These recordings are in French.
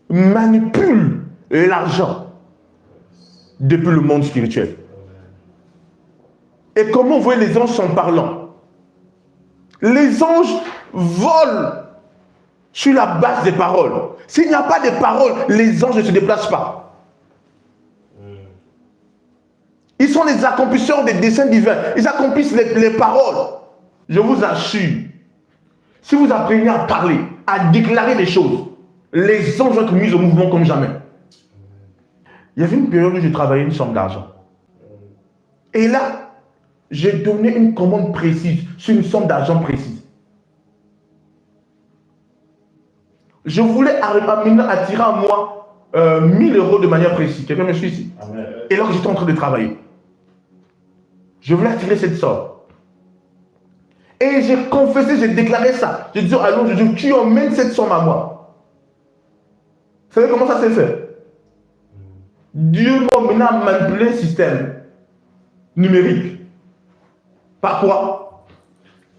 manipulent l'argent depuis le monde spirituel. Et comment vous voyez les anges sont parlants? Les anges volent sur la base des paroles. S'il n'y a pas de paroles, les anges ne se déplacent pas. Ils sont les accomplisseurs des desseins divins. Ils accomplissent les paroles. Je vous assure, si vous apprenez à parler, à déclarer des choses, les anges vont être mis au mouvement comme jamais. Il y avait une période où je travaillais une somme d'argent. Et là, j'ai donné une commande précise sur une somme d'argent précise. Je voulais attirer à moi 1000 euros de manière précise. Quelqu'un me suit ici? Amen. Et là, j'étais en train de travailler. Je voulais attirer cette somme. Et j'ai confessé, j'ai déclaré ça. J'ai dit, allons, tu emmènes cette somme à moi. Vous savez comment ça s'est fait? Dieu m'a maintenant manipulé le système numérique. Par quoi?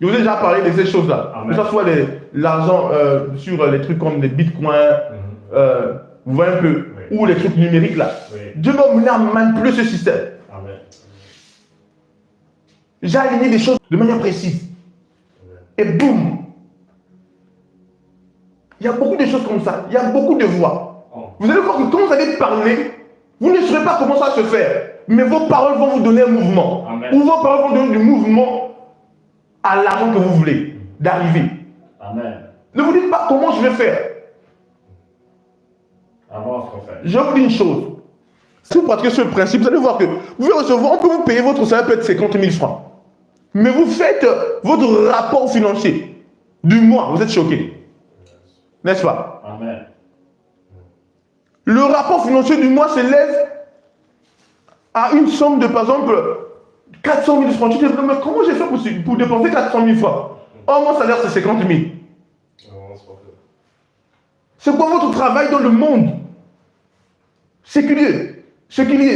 Je vous ai déjà parlé de ces choses-là. Que ce soit l'argent sur les trucs comme les bitcoins, vous voyez un peu, ou les trucs numériques là. Dieu m'a maintenant manipulé ce système. J'ai aligné des choses de manière précise. Et boum! Il y a beaucoup de choses comme ça. Il y a beaucoup de voix. Vous allez voir que quand vous allez parler, vous ne saurez pas comment ça se fait. Mais vos paroles vont vous donner un mouvement. Amen. Ou vos paroles vont donner du mouvement à l'argent que vous voulez d'arriver. Amen. Ne vous dites pas comment je vais faire. Je vous dis une chose. Si vous pratiquez ce principe, vous allez voir que vous pouvez recevoir, on peut vous payer votre salaire peut-être 50 000 francs. Mais vous faites votre rapport financier du mois, vous êtes choqué. N'est-ce pas? Amen. Le rapport financier du mois s'élève à une somme de, par exemple, 400 000 francs. Tu te dis, mais comment j'ai fait pour dépenser 400 000 francs? Oh, mon salaire, c'est 50 000. C'est quoi votre travail dans le monde? Séculier.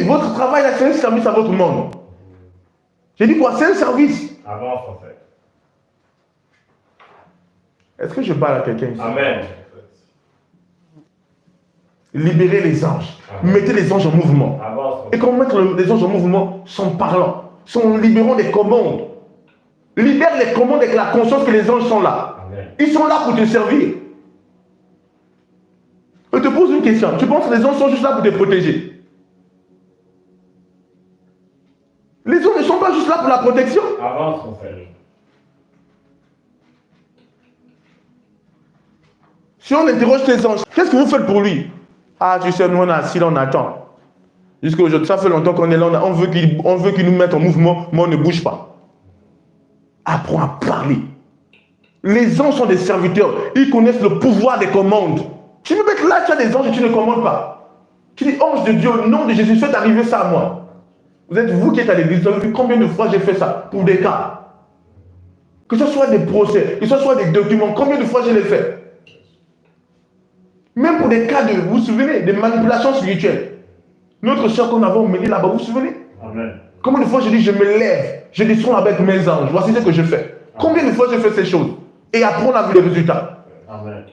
Votre travail, là, c'est un service à votre monde. J'ai dit quoi? C'est un service. Avance, en fait. Est-ce que je parle à quelqu'un ici? Amen. Libérez les anges. Amen. Mettez les anges en mouvement. Avance, et quand mettre les anges en mouvement, sont parlants, sont libérant des commandes. Libère les commandes avec la conscience que les anges sont là. Amen. Ils sont là pour te servir. Je te pose une question. Tu penses que les anges sont juste là pour te protéger? Les anges ne sont pas juste là pour la protection. Avance, mon frère. Si on interroge les anges, qu'est-ce que vous faites pour lui? Ah, tu sais, nous on est assis là, on attend. Jusqu'à aujourd'hui, ça fait longtemps qu'on est là, on veut qu'il nous mette en mouvement, mais on ne bouge pas. Apprends à parler. Les anges sont des serviteurs, ils connaissent le pouvoir des commandes. Tu peux être là, tu as des anges et tu ne commandes pas. Tu dis, ange de Dieu, au nom de Jésus, faites arriver ça à moi. Vous êtes vous qui êtes à l'église, vous avez vu combien de fois j'ai fait ça pour des cas. Que ce soit des procès, que ce soit des documents, combien de fois je l'ai fait. Même pour des cas de, vous vous souvenez, des manipulations spirituelles. Notre soeur qu'on avait emmenée là-bas, vous vous souvenez? Amen. Combien de fois je dis, je me lève, je descends avec mes anges, voici ce que je fais. Amen. Combien de fois j'ai fait ces choses? Et après on a vu les résultats. Amen.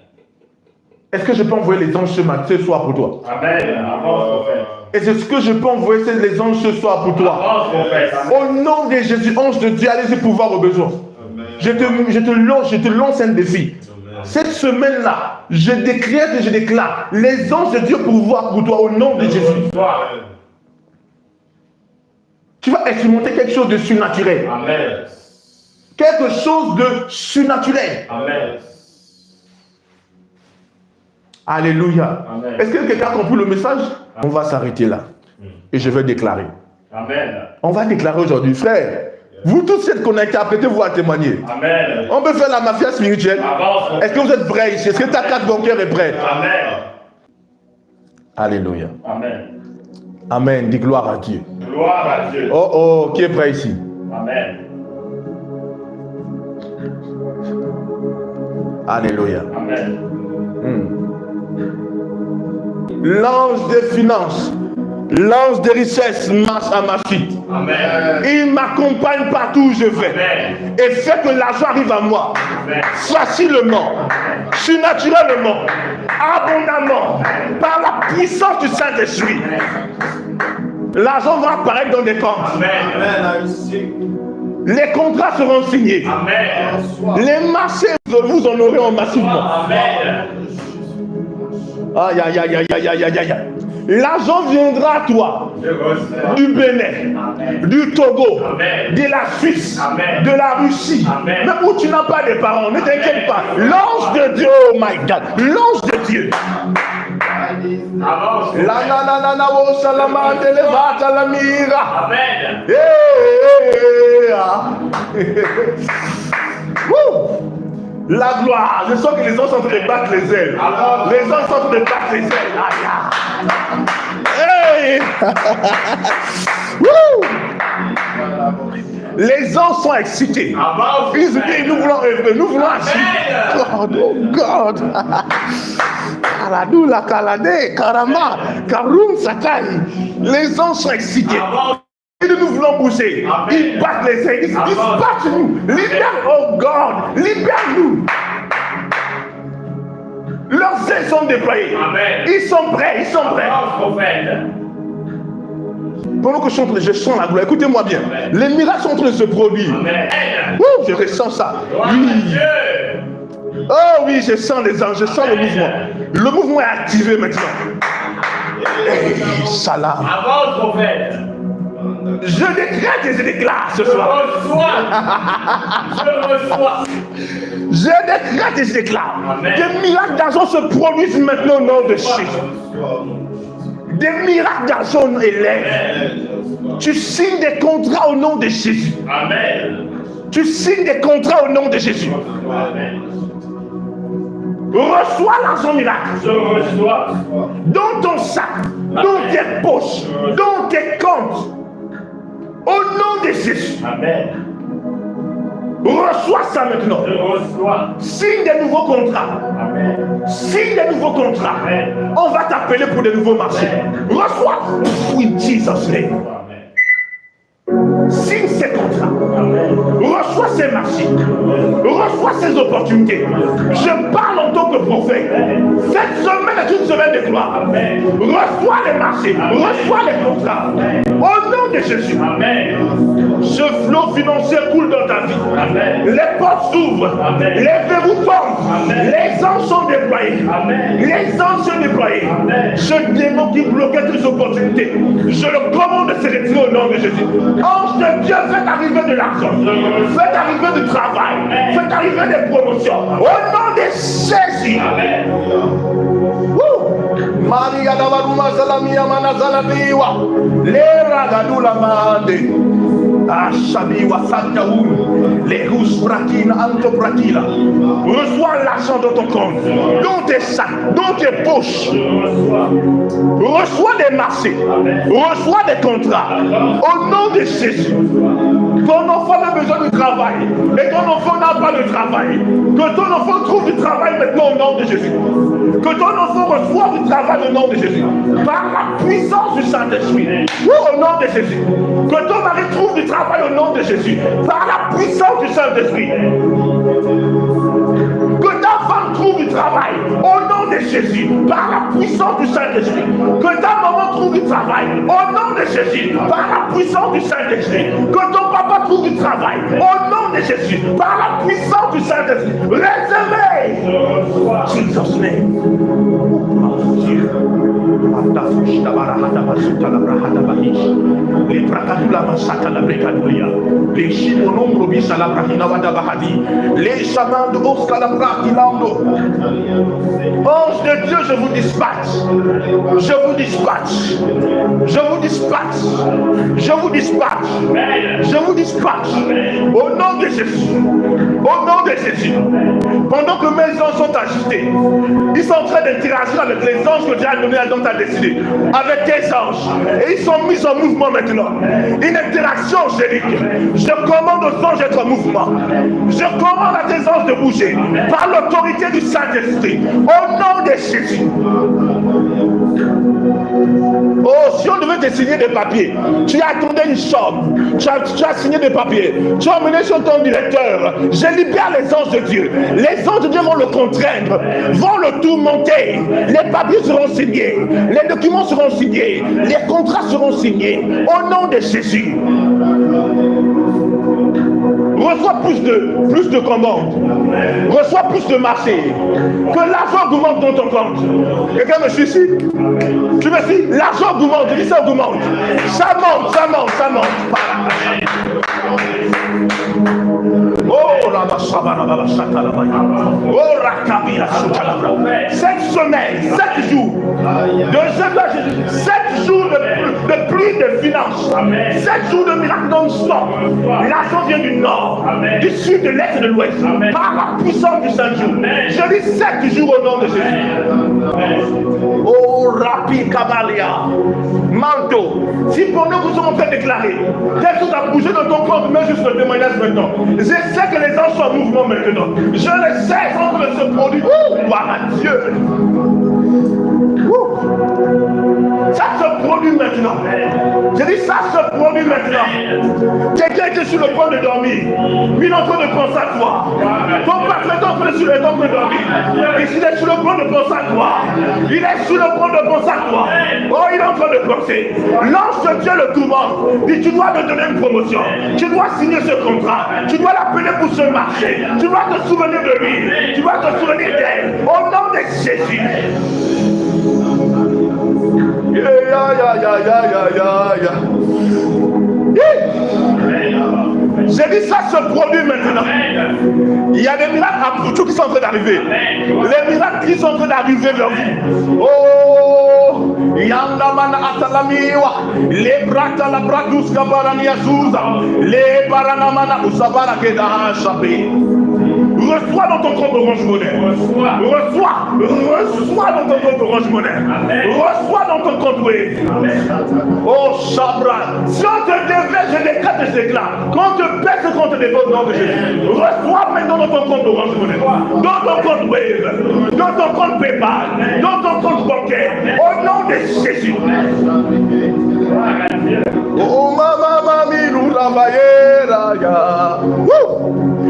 Est-ce que je peux envoyer les anges ce soir pour toi? Amen. Avance, et c'est ce que je peux envoyer les anges ce soir pour toi. Avance, au nom de Jésus, ange de Dieu, allez-y pouvoir au besoin. Amen. Je te lance un défi. Amen. Cette semaine-là, je décrète et je déclare les anges de Dieu pour voir pour toi au nom de Jésus. Amen. Tu vas expérimenter quelque chose de surnaturel. Amen. Quelque chose de surnaturel. Amen. Alléluia. Est-ce que quelqu'un a compris le message? Amen. On va s'arrêter là. Et je vais déclarer. Amen. On va déclarer aujourd'hui. Frère, vous tous êtes connectés, apprêtez-vous à témoigner. Amen. On peut faire la mafia spirituelle. Est-ce que vous êtes prêts ici? Est-ce que ta carte bancaire est prête? Amen. Alléluia. Amen. Amen. Dis gloire à Dieu. Gloire à Dieu. Oh oh, qui est prêt ici? Amen. Alléluia. Amen. L'ange des finances, l'ange des richesses marche à ma suite. Amen. Il m'accompagne partout où je vais. Amen. Et fait que l'argent arrive à moi. Amen. Facilement, surnaturellement, abondamment, puissance du Saint-Esprit, l'argent va apparaître dans des comptes. Les contrats seront signés. Les marchés, vous en aurez massivement. Aïe, aïe, aïe, aïe, aïe, aïe, aïe. L'argent viendra à toi du Bénin, du Togo, de la Suisse, de la Russie, même où tu n'as pas de parents, ne t'inquiète pas. L'ange de Dieu, oh my God, l'ange de Dieu. La gloire, je sens que les gens sont en train de battre les ailes. Les gens sont en train de battre les ailes. Hey. Les gens sont excités. Ils disent, nous voulons œuvrer, nous voulons agir. God, oh God. Karadou la kalade, karama, karoum sakai. Les gens sont excités. Et nous voulons bouger. Ils battent les ailes. Ils battent nous. Libère, oh God, libère-nous. Leurs ailes sont déployées. Ils sont prêts, ils sont prêts. Pendant que je sens la gloire, écoutez-moi bien. Les miracles sont en train de se produire. Ouh, je ressens ça. Oui. Oh oui, je sens les anges, je sens le mouvement. Le mouvement est activé maintenant. Hey, salam. Je décrète et je déclare ce soir. Je reçois. Je décrète et je déclare. Des miracles d'argent se produisent maintenant au nom de Jésus. Des miracles d'argent élèvent. Tu signes des contrats au nom de Jésus. Amen. Tu signes des contrats au nom de Jésus. Amen. Reçois l'argent miracle. Je reçois. Dans ton sac, dans tes poches, dans tes comptes. Au nom de Jésus. Amen. Reçois ça maintenant. Je reçois. Signe des nouveaux contrats. Amen. Signe des nouveaux contrats. Amen. On va t'appeler pour des nouveaux marchés. Amen. Reçois. Oui, Jesus name. Signe ces contrats. Amen. Reçois ces marchés. Amen. Reçois ces opportunités. Je parle en tant que prophète. Amen. Cette semaine est une semaine de gloire. Amen. Reçois les marchés. Amen. Reçois les contrats. Amen. Au nom de Jésus. Amen. Ce flot financier coule dans ta vie. Amen. Les portes s'ouvrent. Amen. Les verrous tombent. Amen. Les anges sont déployés. Amen. Les anges sont déployés. Amen. Ce démon qui bloquait tes opportunités, je le commande de se retirer au nom de Jésus. Ange de Dieu, faites arriver de l'argent. Faites arriver du travail. Faites arriver des promotions. Au nom de Jésus. Amen. Maria Davaruma Salamia Manazalabiwa. Lera Gadula Mande. Ashabiwa Santaoun. Les rousses brakina, antobrakila. Reçois l'argent dans ton compte, dans tes sacs, dans tes poches. Reçois des marchés. Reçois des contrats. Au nom de Jésus. Ton enfant a besoin de travail. Et ton enfant n'a pas de travail. Que ton enfant trouve du travail maintenant au nom de Jésus. Que ton enfant reçoive du travail au nom de Jésus. Par la puissance du Saint-Esprit. Au nom de Jésus. Que ton mari trouve du travail au nom de Jésus. Par la puissance du Saint-Esprit. Que ta femme trouve du travail au nom de Jésus. Par la puissance du Saint-Esprit. Que ta maman trouve du travail au nom de Jésus. Par la puissance du Saint-Esprit. Que ton papa trouve du travail au nom de Jésus. Par la puissance du Saint-Esprit. Recevez. Jesus name. Ange de Dieu, je vous dispatche. Je vous dispatche. Je vous dispatche. Je vous dispatche. Je vous dispatche. Au nom de Jésus. Au nom de Jésus. Pendant que mes anges sont agités, ils sont en train d'interagir avec les anges que Dieu a donnés dont tu as décidé. Avec tes anges. Et ils sont mis en mouvement maintenant. Une interaction angélique. Je commande aux anges d'être en mouvement. Je commande à tes anges de bouger. Par l'autorité du Saint-Esprit. Au nom de Jésus. Oh, si on devait te signer des papiers, tu attendais une somme, tu as signé des papiers, tu as emmené sur ton directeur. Je libère les anges de Dieu. Les anges de Dieu vont le contraindre, vont le tourmenter. Les papiers seront signés, les documents seront signés, les contrats seront signés. Au nom de Jésus. Reçois plus de commandes. Reçois plus de marchés. Que l'argent augmente dans ton compte. Quelqu'un me suit ici? Tu me suis? L'argent augmente. Je dis ça augmente. Ça monte, ça monte, ça monte. Oh, la oh, cette semaine, 7 jours de 7 jours de pluie de finances, 7 jours de miracles non-stop. L'argent vient du nord, du sud, de l'est et de l'ouest, par la puissance du Saint-Jour. Je dis 7 jours au nom de Jésus. Oh, Rapi Kabalia, Manto. Si pendant que vous sommes en train de déclarer, quelque chose a bougé dans ton corps, mets juste le témoignage maintenant. Je sais que les anges sont en mouvement maintenant. Je le sais, en train de se produire. Gloire à Dieu. Ça se produit maintenant. Je dis ça se produit maintenant. Quelqu'un qui est sur le point de dormir, il est en train de penser à toi. Ton partenaire est en train de dormir. Il est sur le point de penser à toi. Il est sur le point de penser à toi. Oh, il est en train de penser. L'ange de Dieu le tourmente. Dit tu dois te donner une promotion. Tu dois signer ce contrat. Tu dois l'appeler pour ce marché. Tu dois te souvenir de lui. Tu dois te souvenir d'elle. Au nom de Jésus. J'ai dit ça se produit maintenant. Il y a des miracles à Poutou qui sont en train d'arriver. Les miracles qui sont en train d'arriver vers vous. Oh, Yandamana Atalamiwa, les Brata la Bradus Kabarania Souza, les Baranamana Usabara Kedaha Chabé. Reçois dans ton compte Orange Money. Reçois dans ton compte Orange Money. Reçois dans ton compte Wave. Oh Chabra, si on te devait, je décrète et je déclare, quand on te baisse le compte des votes au nom de Jésus, reçois maintenant dans ton compte Orange Money, dans ton compte Wave, dans ton compte PayPal, dans ton compte bancaire, au nom de Jésus. Oh maman, mamie, nous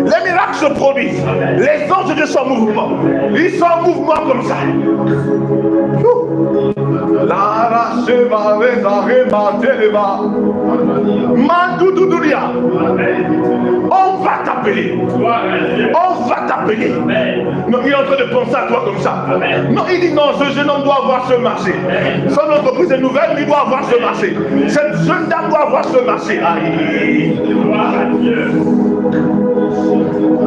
les miracles se produisent. Les anges de Dieu sont en mouvement. Ils sont en mouvement comme ça. On va t'appeler. On va t'appeler. Non, il est en train de penser à toi comme ça. Non, il dit non, ce jeune homme doit avoir ce marché. Son entreprise est nouvelle, mais il doit avoir ce marché. Cette jeune dame doit avoir ce marché. Aïe.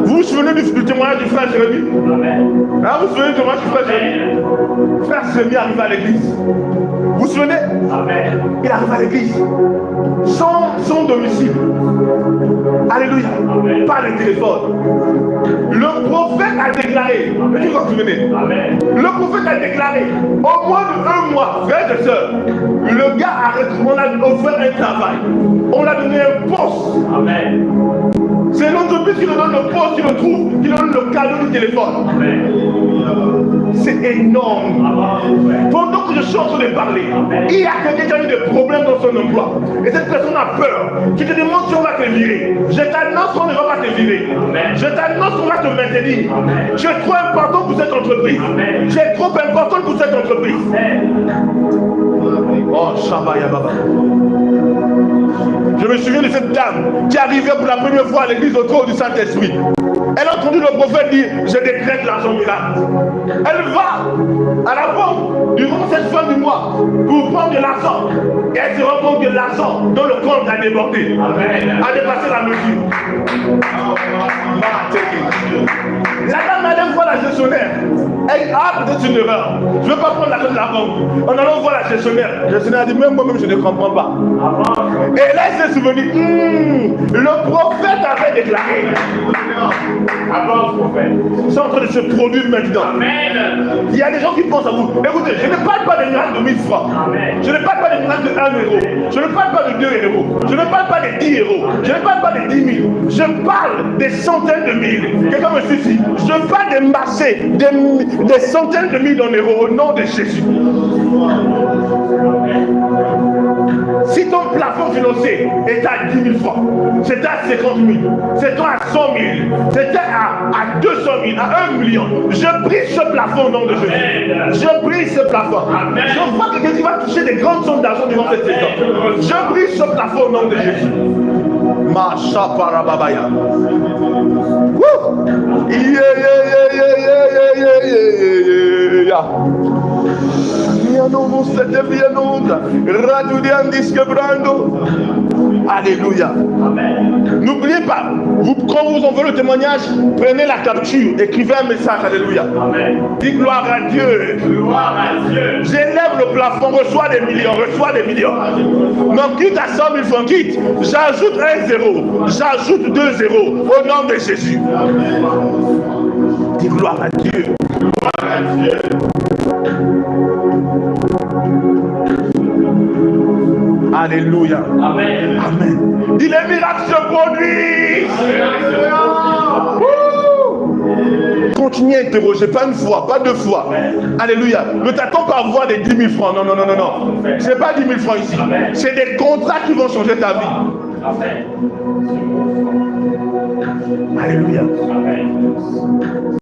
Vous vous souvenez du témoignage du frère Jérémie? Hein, vous vous souvenez du témoignage du frère Jérémie? Frère Jérémie arrive à l'église. Vous vous souvenez? Il arrive à l'église. Son domicile. Alléluia. Pas le téléphone. Le prophète a déclaré. Vous vous souvenez? Le prophète a déclaré. Au moins de 1 mois, frères et sœurs, le gars on a offert un travail. On a donné un poste. Amen. C'est l'entreprise qui nous donne le poste, qui nous trouve, qui nous donne le cadeau du téléphone. C'est énorme. Pendant que je suis en train de parler, il y a quelqu'un qui a eu des problèmes dans son emploi. Et cette personne a peur. Tu te demandes si on va te virer. Je t'annonce qu'on ne va pas te virer. Je t'annonce qu'on va te maintenir. Tu es trop important pour cette entreprise. Tu es trop important pour cette entreprise. Oh, Shabaya Baba. Je me souviens de cette dame qui arrivait pour la première fois à l'église au trône du Saint-Esprit. Elle a entendu le prophète dire, je décrète l'argent miracle. Elle va à la banque durant cette fin du mois pour prendre de l'argent. Et elle se rend compte que l'argent dans le compte a débordé, a dépassé la mesure. La dame allait voir la gestionnaire. Elle a peut-être une erreur. Je ne veux pas prendre l'argent de la banque. En allant voir la gestionnaire, la gestionnaire a dit, même moi-même je ne comprends pas. Et là elle s'est souvenue, le prophète avait déclaré. Avant le prophète. C'est en train de se produire maintenant. Amen. Il y a des gens qui pensent à vous. Écoutez, je ne parle pas de miracles de 1000 francs. Amen. Je ne parle pas de miracles de 1 euro. Je ne parle pas de 2 euros. Je ne parle pas de 10 euros. Je ne parle pas de 10 000. Je parle des centaines de mille. Quelqu'un me suit ici. Je parle des marchés, des centaines de milliers d'euros au nom de Jésus. Si ton plafond financier est à 10 000 francs, c'est à 50 000, c'est à 100 000, c'est à 200 000, à 1 million, je brise ce plafond au nom de Jésus. Je brise ce plafond. Je vois que tu vas toucher des grandes sommes d'argent durant cette saison. Je brise ce plafond au nom de Jésus. Macha parababaya. Alléluia. N'oubliez pas, quand vous envoyez le témoignage, prenez la capture, écrivez un message. Alléluia. Dites gloire à Dieu. J'élève le plafond, reçois des millions, reçois des millions. Non, quitte à 100 000 francs, quitte. J'ajoute 1 zéro, j'ajoute 2 zéros au nom de Jésus. Dis gloire à Dieu. Gloire à Dieu. Alléluia. Amen. Amen. Dis les miracles se produisent. Continuez à interroger, pas une fois, pas deux fois. Alléluia. Ne t'attends pas à avoir des 10 000 francs. Non, non, non, non, non. Ce n'est pas 10 000 francs ici. C'est des contrats qui vont changer ta vie. Amen. Alléluia. Amen.